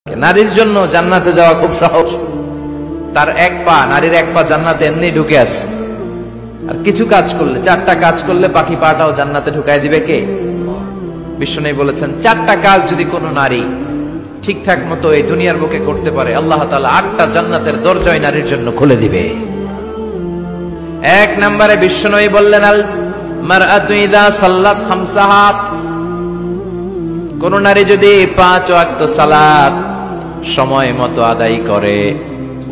নারীর জন্য জান্নাতে যাওয়া খুব সহজ। তার এক পা, নারীর এক পা জান্নাতে এমনি ঢুকে আছে। আর কিছু কাজ করলে, 4টা কাজ করলে বাকি পাটাও জান্নাতে ঢুকাই দিবে কে? বিশ্বনবী বলেছেন 4টা কাজ যদি কোনো নারী ঠিকঠাক মতো এই দুনিয়ার বুকে করতে পারে, আল্লাহ তাআলা 8টা জান্নাতের দরজা ওই নারীর জন্য খুলে দিবে। 1 নম্বরে বিশ্বনবী বললেন, আল মারআতু ইযা সাল্লাত খামসাহা, কোন নারী যদি 5 ওয়াক্ত সালাত সময় মতো আদায় করে,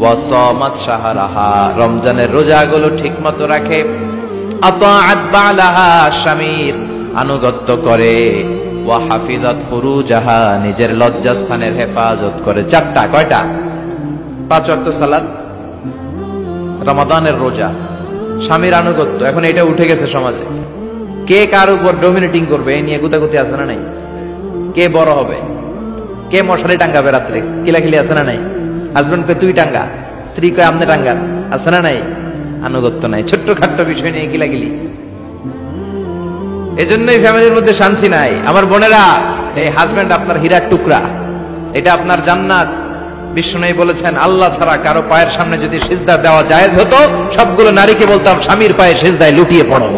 ওয়া সামাত শাহরাহা, রমজানের রোজাগুলো ঠিকমতো রাখে, আতাআত বালাহা, স্বামীর আনুগত্য করে, ওয়া হাফিজাত ফুরুজাহা, নিজের লজ্জাস্থানের হেফাজত করে। 4টা, কয়টা? 5 ওয়াক্ত সালাত, রমাদানের রোজা, স্বামীর আনুগত্য। এখন এটা উঠে গেছে সমাজে। কে কার উপর ডমিনেটিং করবে এই নিয়ে গুতাগুতি আছে না নাই? কে বড় হবে, কে মশারি টাঙ্গাবে রাত্রে, কিলাকিলি আছে না নাই? হাজবেন্ড কে তুই টাঙ্গা, স্ত্রী কে আমনে টাঙ্গান, আছে না নাই? আনুগত্য নাই, ছোট্ট খাট্ট বিষয় নিয়ে কিলাকিলি। এজন্যই ফ্যামিলির মধ্যে শান্তি নাই। আমার বোনেরা, এই হাজবেন্ড আপনার হীরার টুকরা, এটা আপনার জান্নাত। বিশ্বনবী বলেছেন, আল্লাহ ছাড়া কারো পায়ের সামনে যদি সিজদা দেওয়া জায়েজ হতো, সবগুলো নারীকে বলতাম স্বামীর পায়ে সিজদায় লুটিয়ে পড়ো।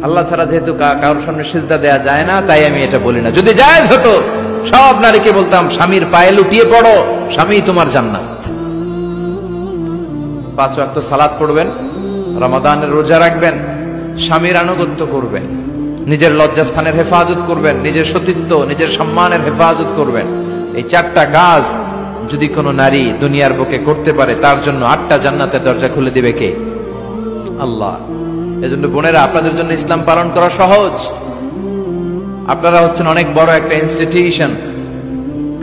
আল্লাহ ছাড়া যেহেতু কারোর সামনে সিজদা দেয়া যায় না, তাই আমি এটা বলি না। যদি জায়েজ হতো, সব নারীকে বলতাম স্বামীর পায়ে লুটিয়ে পড়ো, স্বামী তোমার জান্নাত। 5 ওয়াক্ত সালাত পড়বেন, রমাদানের রোজা রাখবেন, স্বামীর আনুগত্য করবেন, নিজের লজ্জাস্থানের হেফাজত করবেন, নিজের সতীত্ব, নিজের সম্মানের হেফাজত করবেন। এই 4টা কাজ যদি কোনো নারী দুনিয়ার বুকে করতে পারে, তার জন্য 8টা জান্নাতের দরজা খুলে দিবে কে? আল্লাহ। এজন্য বোনেরা, আপনাদের জন্য ইসলাম পালন করা সহজ। আপনারা হচ্ছেন অনেক বড় একটা ইনস্টিটিউশন,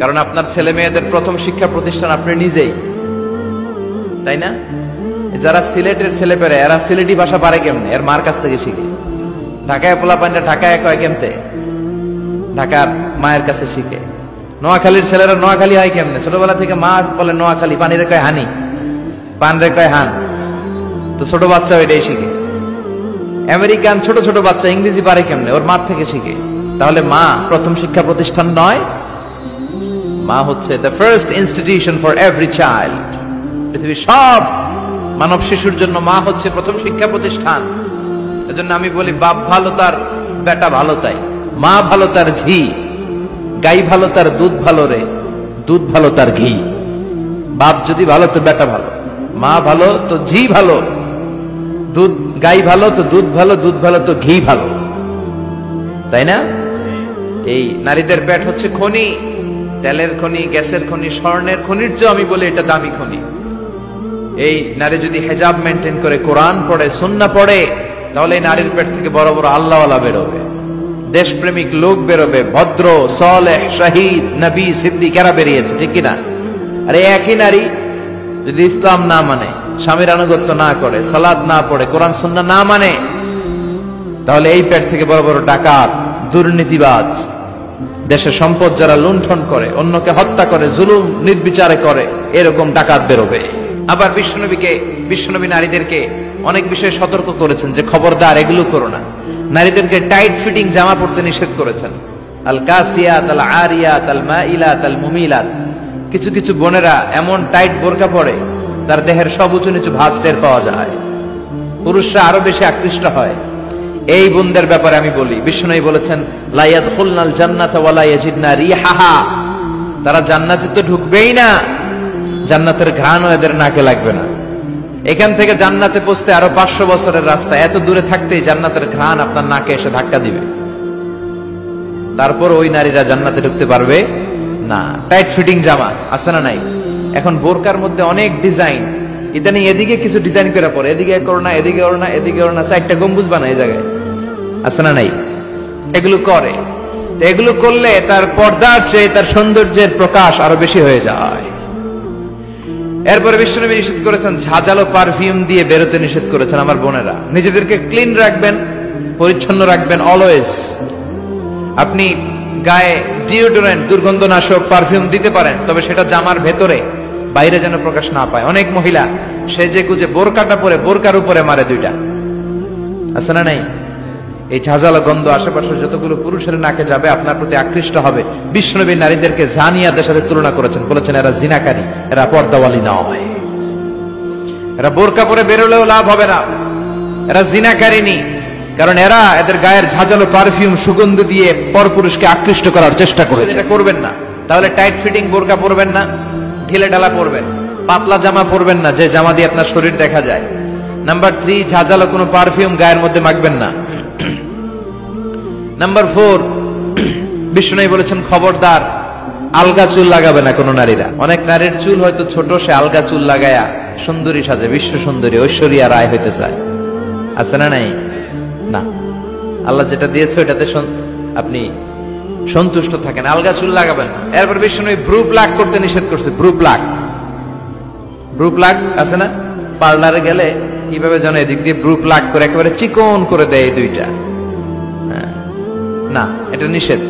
কারণ আপনার ছেলে মেয়েদের প্রথম শিক্ষা প্রতিষ্ঠান আপনি নিজেই, তাই না? যারা সিলেটের ছেলে পেরে, এরা সিলেটি ভাষা পারে কেমনে? এর মার কাছ থেকে শিখে। ঢাকায় পোলা পান্ডা ঢাকায় কয় কেমতে? ঢাকার মায়ের কাছে শিখে। নোয়াখালীর ছেলেরা নোয়াখালী হয় কেমনে? ছোটবেলা থেকে মা বলে নোয়াখালী, পানিরে কয় হানি, পান রে কয় হান, তো ছোট বাচ্চা এটাই শিখে। আমেরিকান ছোট ছোট বাচ্চা ইংরেজি পারে কেমনে? ওর মা থেকে শিখে। তাহলে মা প্রথম শিক্ষা প্রতিষ্ঠান নয়? মা হচ্ছে the first institution for every child. পৃথিবীর সব মানব শিশুর জন্য মা হচ্ছে প্রথম শিক্ষা প্রতিষ্ঠান। এজন্য আমি বলি, বাপ ভালো তার বেটা ভালো তাই, মা ভালো তার ঝি, গাই ভালো তার দুধ ভালো রে, দুধ ভালো তার ঘি। বাপ যদি ভালো তো বেটা ভালো, মা ভালো তো ঝি ভালো, দুধ গাই ভালো তো দুধ ভালো, দুধ ভালো তো ঘি ভালো, তাই না? এই নারীদের পেট হচ্ছে খনি, তেলের খনি, গ্যাসের খনি, স্বর্ণের খনির চেয়ে আমি বলি এটা দামি খনি। এই নারী যদি হেজাব মেনটেন করে, কোরআন পড়ে, সুন্নাহ পড়ে, তাহলে এই নারীর পেট থেকে বড় বড় আল্লাহওয়ালা বেরোবে, দেশপ্রেমিক লোক বেরোবে, ভদ্র, সালেহ, শহীদ, নবী, সিদ্দিক এরা বেরিয়েছে, ঠিক কিনা? আর এই একই নারী যদি ইসলাম না মানে, স্বামীর আনুগত্য না করে, সালাত না পড়ে, কোরআন সুন্নাহ না মানে, তাহলে এই পেট থেকে বড় বড় ডাকাত, দুর্নীতিবাজ, দেশের সম্পদ যারা লুণ্ঠন করে, অন্যকে হত্যা করে, জুলুম নির্বিচারে করে, এরকম ডাকাত বেরোবে। আবার বিশ্বনবী নারীদেরকে অনেক বিষয়ে সতর্ক করেছেন যে খবরদার এগুলো করো না। নারীদেরকে টাইট ফিটিং জামা পরতে নিষেধ করেছেন। আল কাসিয়াত, আল আরিয়াত, আল মাইলাত, আল মুমিলাত। কিছু কিছু বোনেরা এমন টাইট বোরকা পরে, তার দেহের সব উঁচু নিচু ভাঁজ টের পাওয়া যায়, পুরুষরা আরো বেশি আকৃষ্ট হয়। এই বোনদের ব্যাপারে আমি বলি, বিশ্বনবী বলেছেন, লা ইয়াদখুলনাল জান্নাতা ওয়া লা ইয়াজিদনা রিহাহা, তারা জান্নাতে তো ঢুকবেই না, জান্নাতের ঘ্রাণও এদের নাকে লাগবে না। এখান থেকে জান্নাতে পৌঁছতে আরো 500 বছরের রাস্তা, এত দূরে থাকতেই জান্নাতের ঘ্রাণ আপনার নাকে এসে ধাক্কা দিবে। তারপর ওই নারীরা জান্নাতে ঢুকতে পারবে না। টাইট ফিটিং জামা আছে না নাই? এখন বোরকার মধ্যে অনেক ডিজাইন, ইদানিং এদিকে কিছু ডিজাইন করে পরে, এদিকে করো না, এদিকে করো না, এদিকে করো না, 4টা গম্বুজ বানায় এই জায়গায়, আছে না নাই? এগুলো করে, তো এগুলো করলে তার পর্দার চেয়ে তার সৌন্দর্যের প্রকাশ আরো বেশি হয়ে যায়। এরপরে বিশ্বনবী নিষেধ করেছেন, ঝাঁঝালো পারফিউম দিয়ে বেরোতে নিষেধ করেছেন। আমার বোনেরা, নিজেদেরকে ক্লিন রাখবেন, পরিচ্ছন্ন রাখবেন অলওয়েজ। আপনি গায়ে ডিওডোরেন্ট, দুর্গন্ধনাশক পারফিউম দিতে পারেন, তবে সেটা জামার ভেতরে, বাইরে যেন প্রকাশ না পায়। অনেক মহিলা সেজে গুজে বোরকাটা পরে বোরকার উপরে মারে 2টা, আছে না নাই? এই ঝাঁঝালো গন্ধ আশেপাশে যতগুলো পুরুষের নাকে যাবে আপনার প্রতি আকৃষ্ট হবে। বিশ্বনবী নারীদেরকে জানিয়াদের সাথে তুলনা করেছেন, বলেছেন এরা জিনাকারী, এরা পর্দাওয়ালী নয়, এরা বোরকা পরে বেরোলেও লাভ হবে না, এরা জিনাকারিনী। কারণ এরা এদের গায়ের ঝাঁঝালো পারফিউম সুগন্ধ দিয়ে পরপুরুষকে আকৃষ্ট করার চেষ্টা করেছে। এটা করবেন না। তাহলে টাইট ফিটিং বোরকা পরবেন না, ঢিলে ঢালা পরবেন, পাতলা জামা পরবেন না যে জামা দিয়ে আপনার শরীর দেখা যায়। নাম্বার 3, ঝাঁঝালো কোনো পারফিউম গায়ের মধ্যে মাখবেন না। নাম্বার 4, বিষ্ণু বলেছেন খবরদার আলগা চুল লাগাবে না কোনো নারীরা। অনেক নারীর চুল হয়তো ছোট, সে আলগা চুল লাগায়া সুন্দরী সাজে, বিশ্ব সুন্দরী ঐশ্বরিয়া রায় হইতে চায়। আছে না নাই? না, আল্লাহ যেটা দিয়েছে ওইটাতে আপনি সন্তুষ্ট থাকেন, আলগা চুল লাগাবেন না। এরপর বিষ্ণু ব্রু প্লাক করতে নিষেধ করছে। ব্রু প্লাক আছে না, পার্লারে গেলে কিভাবে যেন এদিক দিয়ে ব্রু প্লাক করে একেবারে চিকন করে দেয় এই দুইটা, না এটা নিষেধ।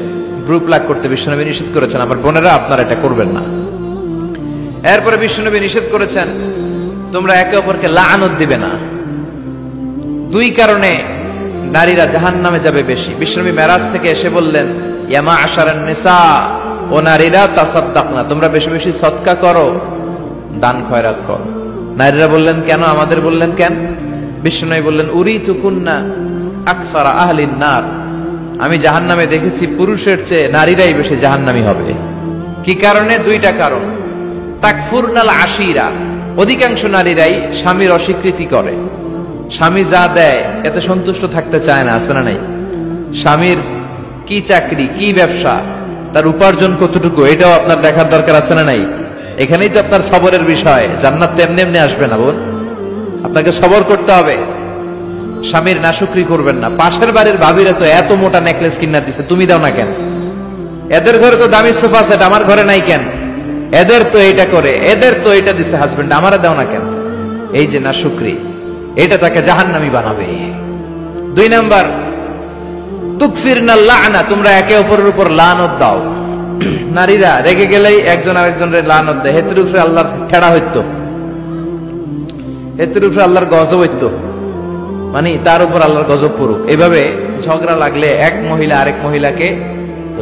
ব্রু প্লাক করতে বিশ্বনবী নিষেধ করেছেন। আমার বোনেরা আপনারা এটা করবেন না। এরপরে বিশ্বনবী নিষেধ করেছেন তোমরা একে অপরকে লাআনত দিবে না। 2 কারণে নারীরা জাহান্নামে যাবে বেশি। বিশ্বনবী মেরাজ থেকে এসে বললেন ইয়া মা'আশারান নিসা, ও নারীরা তাসাদদাকনা, তোমরা বেশি বেশি সদকা করো, দান খয়রাত করো। নারীরা বললেন কেন? আমাদের বললেন কেন? বিশ্বনবী বললেন উরিতুকুন্না আকসারা আহলিন নার, আমি জাহান্নামে দেখেছি পুরুষের চেয়ে নারীরাই বেশি জাহান্নামী হবে। কি কারণে? 2টা কারণ। তাকফুরনাল আশিরা, অধিকাংশ নারীরাই স্বামীর অস্বীকৃতি করে, স্বামী যা দেয় এতে সন্তুষ্ট থাকতে চায় না। আছে না নাই? স্বামীর কি চাকরি, কি ব্যবসা, তার উপার্জন কতটুকু, এটাও আপনার দেখার দরকার। আছে না নাই? এখানেই তো আপনার সবরের বিষয়। জান্নাত তেমনি এমনি আসবে না বোন, আপনাকে সবর করতে হবে। স্বামীর নাশুকরি করবেন না। পাশের বাড়ির ভাবিরা তো এত মোটা নেকলেস কিনা দিছে, তুমি দাও না কেন? এদের ঘরে তো দামি সোফা সেট, আমার ঘরে নাই কেন? এদের তো এটা করে, এদের তো এটা দিছে হাজবেন্ড, আমারে দাও না কেন? এই যে নাশুকরি, এটা তাকে জাহান্নামী বানাবে। 2 নাম্বার, তুকসিরনাল লা'না, তোমরা একে অপরের উপর লানত দাও। নারীরা রেগে গেলেই একজন আরেকজনের লানত দেয়। হেতের উপরে আল্লাহর ঠেড়া হইতো, হেতের উপরে আল্লাহর গজব হইতো, মানে তার উপর আল্লাহর গজব পড়ুক। এভাবে ঝগড়া লাগলে এক মহিলা আরেক মহিলাকে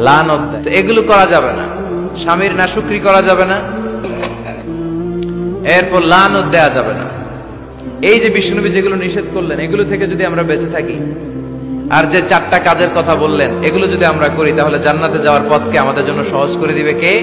লানত দেয়। এগুলো করা যাবে না। স্বামীর নাশুকরি করা যাবে না, এরপর লানত দেয়া যাবে না। এই যে বিষ্ণুনবী যেগুলো নিষেধ করলেন, এগুলো থেকে যদি আমরা বেঁচে থাকি, আর যে 4টা কাজের কথা বললেন, এগুলো যদি আমরা করি, তাহলে জান্নাতে যাওয়ার পথকে আমাদের জন্য সহজ করে দিবে কে?